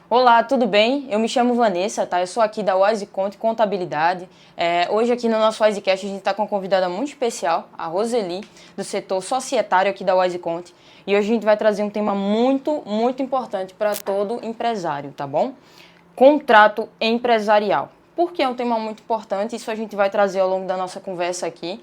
Olá, tudo bem? Eu me chamo Vanessa, tá? Eu sou aqui da WiseConte Contabilidade. Hoje aqui no nosso WiseCast a gente está com uma convidada muito especial, a Roseli, do setor societário aqui da WiseConte. E hoje a gente vai trazer um tema muito importante para todo empresário, tá bom? Contrato empresarial. Por que é um tema muito importante? Isso a gente vai trazer ao longo da nossa conversa aqui.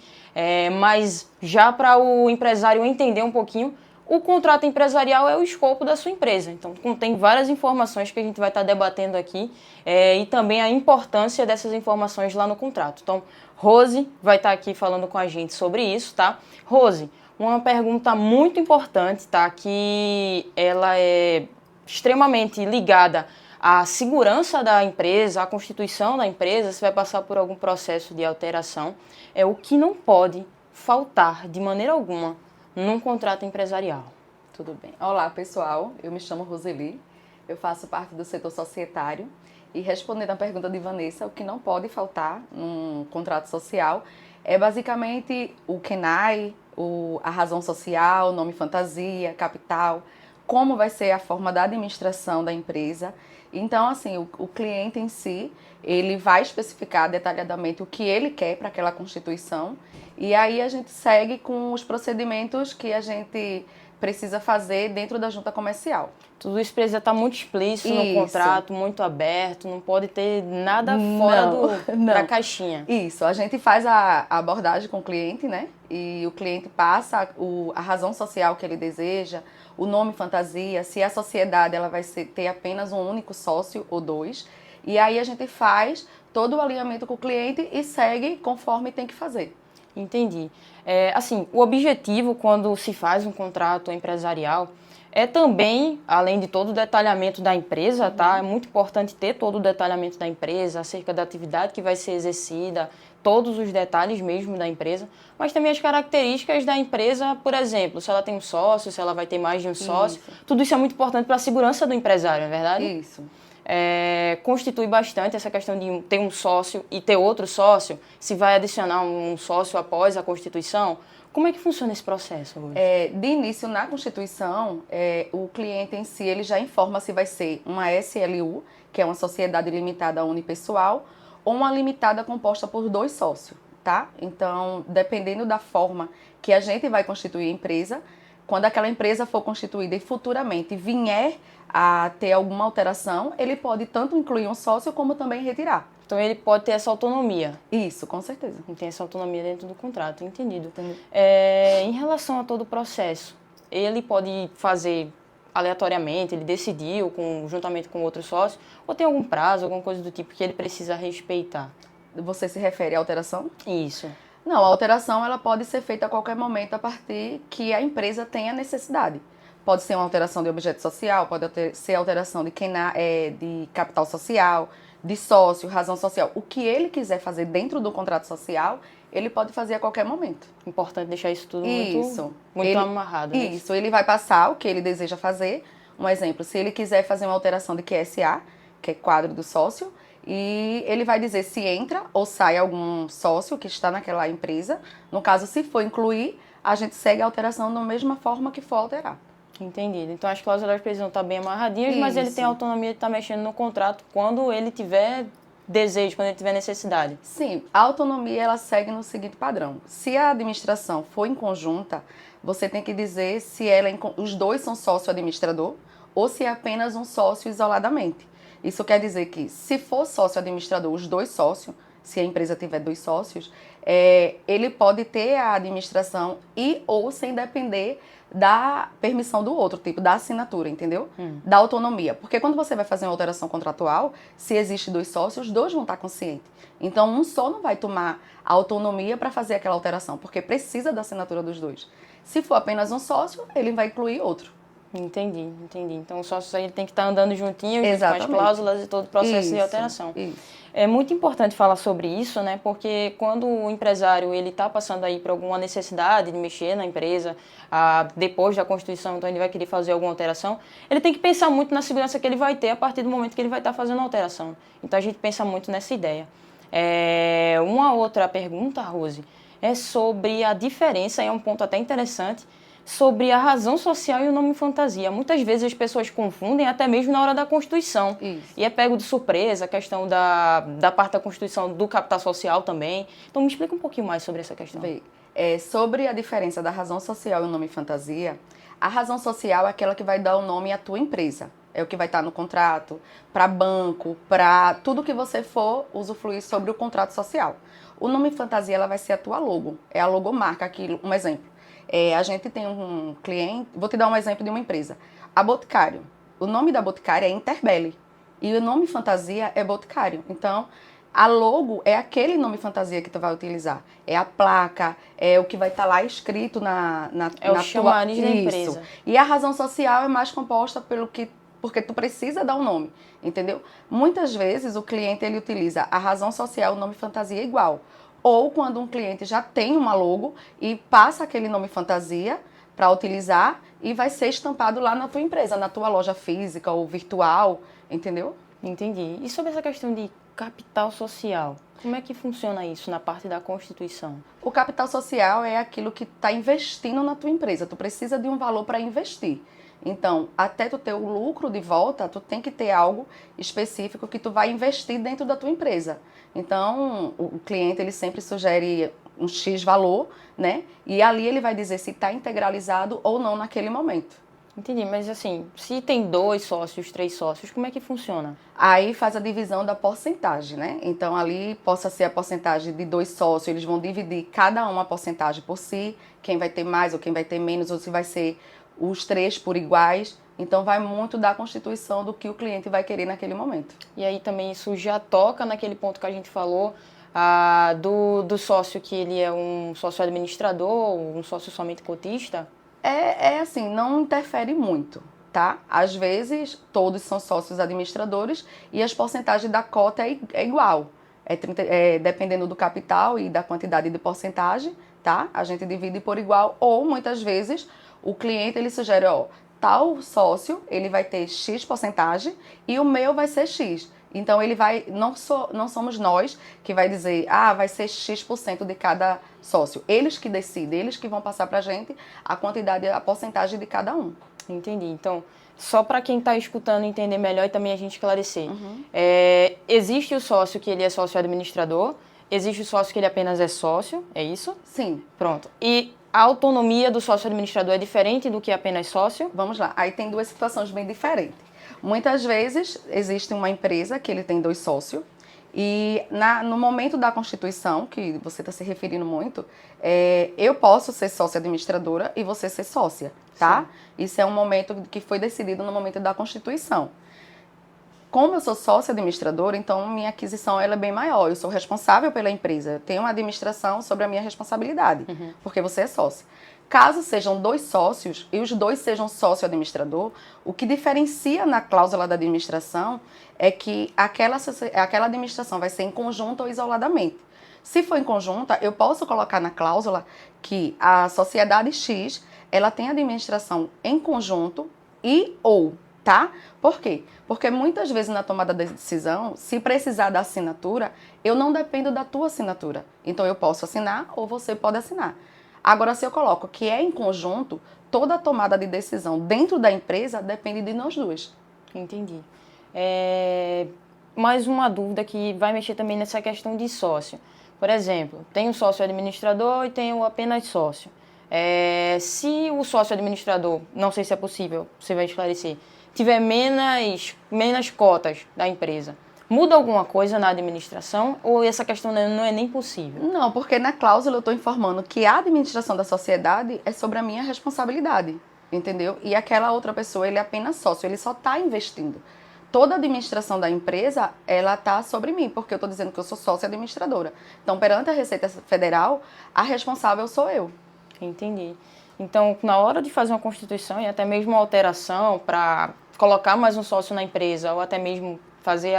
Mas já para o empresário entender um pouquinho, o contrato empresarial é o escopo da sua empresa. Então, contém várias informações que a gente vai estar debatendo aqui e também a importância dessas informações lá no contrato. Então, Rose vai estar aqui falando com a gente sobre isso, tá? Rose, uma pergunta muito importante, tá? Que ela é extremamente ligada à segurança da empresa, à constituição da empresa, se vai passar por algum processo de alteração, é o que não pode faltar de maneira alguma num contrato empresarial. Tudo bem. Olá, pessoal. Eu me chamo Roseli. Eu faço parte do setor societário. E respondendo à pergunta de Vanessa, o que não pode faltar num contrato social é basicamente o CNAE, a razão social, nome fantasia, capital, como vai ser a forma da administração da empresa. Então, assim, o cliente em si, ele vai especificar detalhadamente o que ele quer para aquela constituição e aí a gente segue com os procedimentos que a gente precisa fazer dentro da junta comercial. Tudo isso precisa estar muito explícito no contrato, muito aberto, não pode ter nada fora da caixinha. Isso, a gente faz a abordagem com o cliente, né? E o cliente passa a razão social que ele deseja, o nome fantasia, se a sociedade ela vai ter apenas um único sócio ou dois. E aí a gente faz todo o alinhamento com o cliente e segue conforme tem que fazer. Entendi. Assim, o objetivo quando se faz um contrato empresarial é também, além de todo o detalhamento da empresa, tá? É muito importante ter todo o detalhamento da empresa, acerca da atividade que vai ser exercida, todos os detalhes mesmo da empresa, mas também as características da empresa, por exemplo, se ela tem um sócio, se ela vai ter mais de um sócio, tudo isso é muito importante para a segurança do empresário, não é verdade? Isso. Constitui bastante essa questão de ter um sócio e ter outro sócio, se vai adicionar um sócio após a Constituição. Como é que funciona esse processo hoje? De início, na Constituição, o cliente em si ele já informa se vai ser uma SLU, que é uma sociedade limitada unipessoal, ou uma limitada composta por dois sócios, tá? Então, dependendo da forma que a gente vai constituir a empresa, quando aquela empresa for constituída e futuramente vier a ter alguma alteração, ele pode tanto incluir um sócio como também retirar. Então ele pode ter essa autonomia. Isso, com certeza. Tem essa autonomia dentro do contrato, entendido. Em relação a todo o processo, ele pode fazer aleatoriamente, ele decidiu juntamente com outro sócio, ou tem algum prazo, alguma coisa do tipo que ele precisa respeitar? Você se refere à alteração? Isso. Não, a alteração ela pode ser feita a qualquer momento a partir que a empresa tenha necessidade. Pode ser uma alteração de objeto social, pode ser alteração de capital social, de sócio, razão social. O que ele quiser fazer dentro do contrato social, ele pode fazer a qualquer momento. Importante deixar isso tudo muito amarrado. Isso, ele vai passar o que ele deseja fazer. Um exemplo, se ele quiser fazer uma alteração de QSA, que é quadro do sócio, e ele vai dizer se entra ou sai algum sócio que está naquela empresa. No caso, se for incluir, a gente segue a alteração da mesma forma que for alterar. Entendido. Então as cláusulas precisam estar bem amarradinhas, mas ele tem a autonomia de estar mexendo no contrato quando ele tiver desejo, quando ele tiver necessidade. Sim, a autonomia ela segue no seguinte padrão. Se a administração for em conjunta, você tem que dizer se os dois são sócio-administrador ou se é apenas um sócio isoladamente. Isso quer dizer que, se for sócio-administrador, os dois sócios, se a empresa tiver dois sócios, ele pode ter a administração ou sem depender da permissão do outro, tipo, da assinatura, entendeu? Da autonomia. Porque quando você vai fazer uma alteração contratual, se existe dois sócios, os dois vão estar conscientes. Então, um só não vai tomar a autonomia para fazer aquela alteração, porque precisa da assinatura dos dois. Se for apenas um sócio, ele vai incluir outro. Entendi. Então o sócio aí tem que estar andando juntinho com as Exatamente. cláusulas e todo o processo de alteração. Isso. É muito importante falar sobre isso, né? Porque quando o empresário ele está passando aí por alguma necessidade de mexer na empresa, depois da Constituição, então ele vai querer fazer alguma alteração, ele tem que pensar muito na segurança que ele vai ter a partir do momento que ele vai estar fazendo a alteração. Então a gente pensa muito nessa ideia. Uma outra pergunta, Rose, é sobre a diferença, é um ponto até interessante, sobre a razão social e o nome fantasia. Muitas vezes as pessoas confundem, até mesmo na hora da Constituição. Isso. E é pego de surpresa a questão da parte da Constituição do capital social também. Então me explica um pouquinho mais sobre essa questão. Sobre a diferença da razão social e o nome fantasia, a razão social é aquela que vai dar o nome à tua empresa. É o que vai estar no contrato, para banco, para tudo que você for usufruir sobre o contrato social. O nome fantasia ela vai ser a tua logo, é a logomarca, aquilo. Um exemplo, a gente tem um cliente, vou te dar um exemplo de uma empresa, a Boticário. O nome da Boticário é Interbelli e o nome fantasia é Boticário. Então, a logo é aquele nome fantasia que tu vai utilizar. É a placa, é o que vai estar lá escrito na o chamariz da empresa. E a razão social é mais composta porque tu precisa dar um nome, entendeu? Muitas vezes o cliente ele utiliza a razão social, o nome fantasia igual. Ou quando um cliente já tem uma logo e passa aquele nome fantasia para utilizar e vai ser estampado lá na tua empresa, na tua loja física ou virtual, entendeu? Entendi. E sobre essa questão de capital social, como é que funciona isso na parte da Constituição? O capital social é aquilo que está investindo na tua empresa. Tu precisa de um valor para investir. Então, até tu ter o lucro de volta, tu tem que ter algo específico que tu vai investir dentro da tua empresa. Então, o cliente ele sempre sugere um X valor, né? E ali ele vai dizer se está integralizado ou não naquele momento. Entendi, mas assim, se tem 2 sócios, 3 sócios, como é que funciona? Aí faz a divisão da porcentagem, né? Então ali possa ser a porcentagem de 2 sócios, eles vão dividir cada um a porcentagem por si, quem vai ter mais ou quem vai ter menos, ou se vai ser os 3 por iguais. Então vai muito da constituição do que o cliente vai querer naquele momento. E aí também isso já toca naquele ponto que a gente falou, do sócio que ele é um sócio administrador, um sócio somente cotista? É assim, não interfere muito, tá? Às vezes, todos são sócios administradores e as porcentagens da cota é igual. Dependendo do capital e da quantidade de porcentagem, tá? A gente divide por igual ou, muitas vezes, o cliente ele sugere, tal sócio, ele vai ter X porcentagem e o meu vai ser X. Então, ele vai, não somos nós que vai dizer, vai ser X% de cada sócio. Eles que decidem, eles que vão passar pra gente a quantidade, a porcentagem de cada um. Entendi. Então, só para quem está escutando entender melhor e também a gente esclarecer. Existe o sócio que ele é sócio administrador, existe o sócio que ele apenas é sócio, é isso? Sim. Pronto. E a autonomia do sócio administrador é diferente do que apenas sócio? Vamos lá. Aí tem 2 situações bem diferentes. Muitas vezes existe uma empresa que ele tem 2 sócios e no momento da constituição, que você está se referindo muito, eu posso ser sócia administradora e você ser sócia, tá? Sim. Isso é um momento que foi decidido no momento da constituição. Como eu sou sócia administradora, então minha aquisição ela é bem maior. Eu sou responsável pela empresa, eu tenho uma administração sobre a minha responsabilidade, porque você é sócia. Caso sejam 2 sócios e os 2 sejam sócio-administrador, o que diferencia na cláusula da administração é que aquela administração vai ser em conjunto ou isoladamente. Se for em conjunta, eu posso colocar na cláusula que a sociedade X ela tem administração em conjunto tá? Por quê? Porque muitas vezes na tomada da decisão, se precisar da assinatura, eu não dependo da tua assinatura. Então eu posso assinar ou você pode assinar. Agora, se eu coloco que é em conjunto, toda a tomada de decisão dentro da empresa depende de nós 2. Entendi. Mais uma dúvida que vai mexer também nessa questão de sócio. Por exemplo, tem um sócio administrador e tem o apenas sócio. Se o sócio administrador, não sei se é possível, você vai esclarecer, tiver menos cotas da empresa, muda alguma coisa na administração ou essa questão não é nem possível? Não, porque na cláusula eu estou informando que a administração da sociedade é sobre a minha responsabilidade, entendeu? E aquela outra pessoa, ele é apenas sócio, ele só está investindo. Toda a administração da empresa, ela está sobre mim, porque eu estou dizendo que eu sou sócia administradora. Então, perante a Receita Federal, a responsável sou eu. Entendi. Então, na hora de fazer uma constituição e até mesmo uma alteração para colocar mais um sócio na empresa ou até mesmo fazer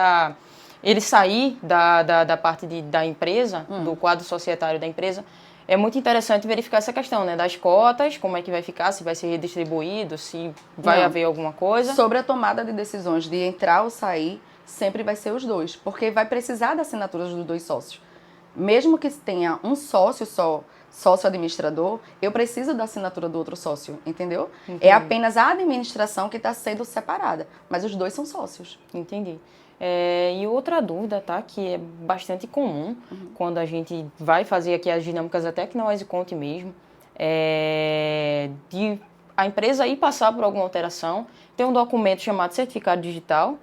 ele sair da parte da empresa, do quadro societário da empresa, é muito interessante verificar essa questão, né? Das cotas, como é que vai ficar, se vai ser redistribuído, se vai haver alguma coisa. Sobre a tomada de decisões de entrar ou sair, sempre vai ser os 2, porque vai precisar da assinatura dos 2 sócios. Mesmo que tenha um sócio só sócio administrador, eu preciso da assinatura do outro sócio, entendeu? Entendi. É apenas a administração que está sendo separada, mas os dois são sócios. Entendi. E outra dúvida, tá? Que é bastante comum quando a gente vai fazer aqui as dinâmicas até que na WiseConte mesmo, de a empresa ir passar por alguma alteração, tem um documento chamado certificado digital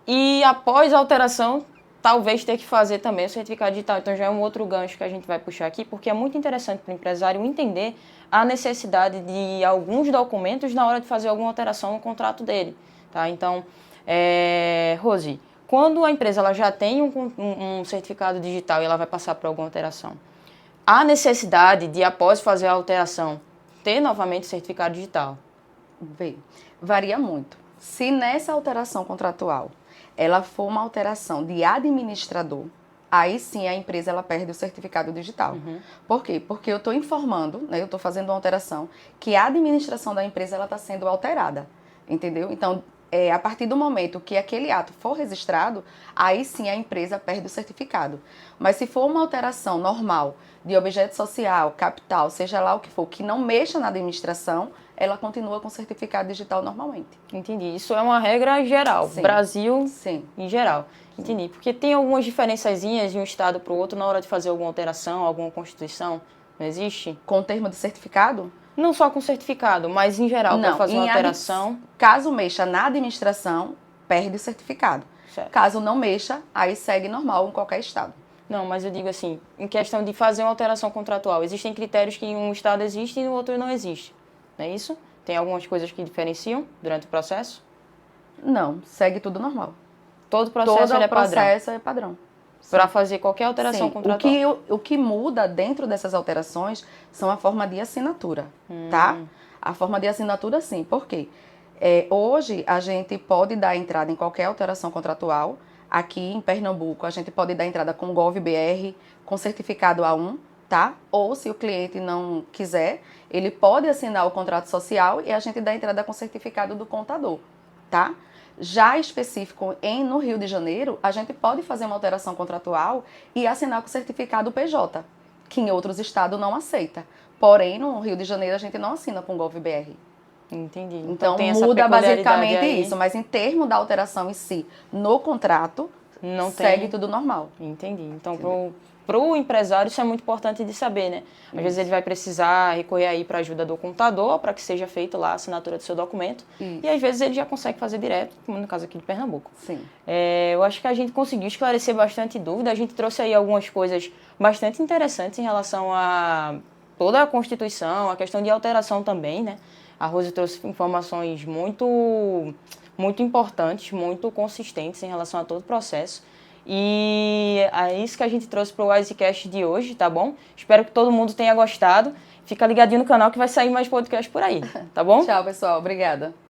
e após a alteração talvez ter que fazer também o certificado digital. Então já é um outro gancho que a gente vai puxar aqui, porque é muito interessante para o empresário entender a necessidade de alguns documentos na hora de fazer alguma alteração no contrato dele, tá? Então, Rose, quando a empresa ela já tem um certificado digital e ela vai passar por alguma alteração, há necessidade de, após fazer a alteração, ter novamente o certificado digital? Varia muito. Se nessa alteração contratual ela for uma alteração de administrador, aí sim a empresa ela perde o certificado digital. Por quê? Porque eu estou informando, né, eu estou fazendo uma alteração, que a administração da empresa está sendo alterada, entendeu? Então, a partir do momento que aquele ato for registrado, aí sim a empresa perde o certificado. Mas se for uma alteração normal de objeto social, capital, seja lá o que for, que não mexa na administração, ela continua com o certificado digital normalmente. Entendi. Isso é uma regra geral, Sim. Brasil Sim. em geral. Entendi. Porque tem algumas diferençazinhas de um estado para o outro na hora de fazer alguma alteração, alguma constituição, não existe? Com o termo de certificado? Não só com certificado, mas em geral, para fazer uma alteração. Caso mexa na administração, perde o certificado. Certo. Caso não mexa, aí segue normal em qualquer estado. Não, mas eu digo assim, em questão de fazer uma alteração contratual, existem critérios que em um estado existem e no outro não existe. Não é isso? Tem algumas coisas que diferenciam durante o processo? Não, segue tudo normal. Todo processo é padrão? Todo processo é padrão. Para fazer qualquer alteração contratual. O que muda dentro dessas alterações são a forma de assinatura, tá? A forma de assinatura, sim. Por quê? Hoje, a gente pode dar entrada em qualquer alteração contratual. Aqui em Pernambuco, a gente pode dar entrada com GovBR, com certificado A1, tá? Ou, se o cliente não quiser, ele pode assinar o contrato social e a gente dá entrada com certificado do contador, tá? Já específico no Rio de Janeiro, a gente pode fazer uma alteração contratual e assinar com certificado PJ, que em outros estados não aceita. Porém, no Rio de Janeiro, a gente não assina com GovBR. Entendi. Então tem essa muda peculiaridade basicamente aí. isso, mas em termos da alteração em si, no contrato, Não segue tem. tudo normal. Entendi. Então, para o empresário, isso é muito importante de saber, né? Às vezes ele vai precisar recorrer aí para a ajuda do contador para que seja feita lá a assinatura do seu documento. E às vezes ele já consegue fazer direto, como no caso aqui de Pernambuco. Sim. Eu acho que a gente conseguiu esclarecer bastante dúvida. A gente trouxe aí algumas coisas bastante interessantes em relação a toda a Constituição, a questão de alteração também, né? A Rose trouxe informações muito importantes, muito consistentes em relação a todo o processo. E é isso que a gente trouxe para o WiseCast de hoje, tá bom? Espero que todo mundo tenha gostado. Fica ligadinho no canal que vai sair mais podcast por aí, tá bom? Tchau, pessoal. Obrigada.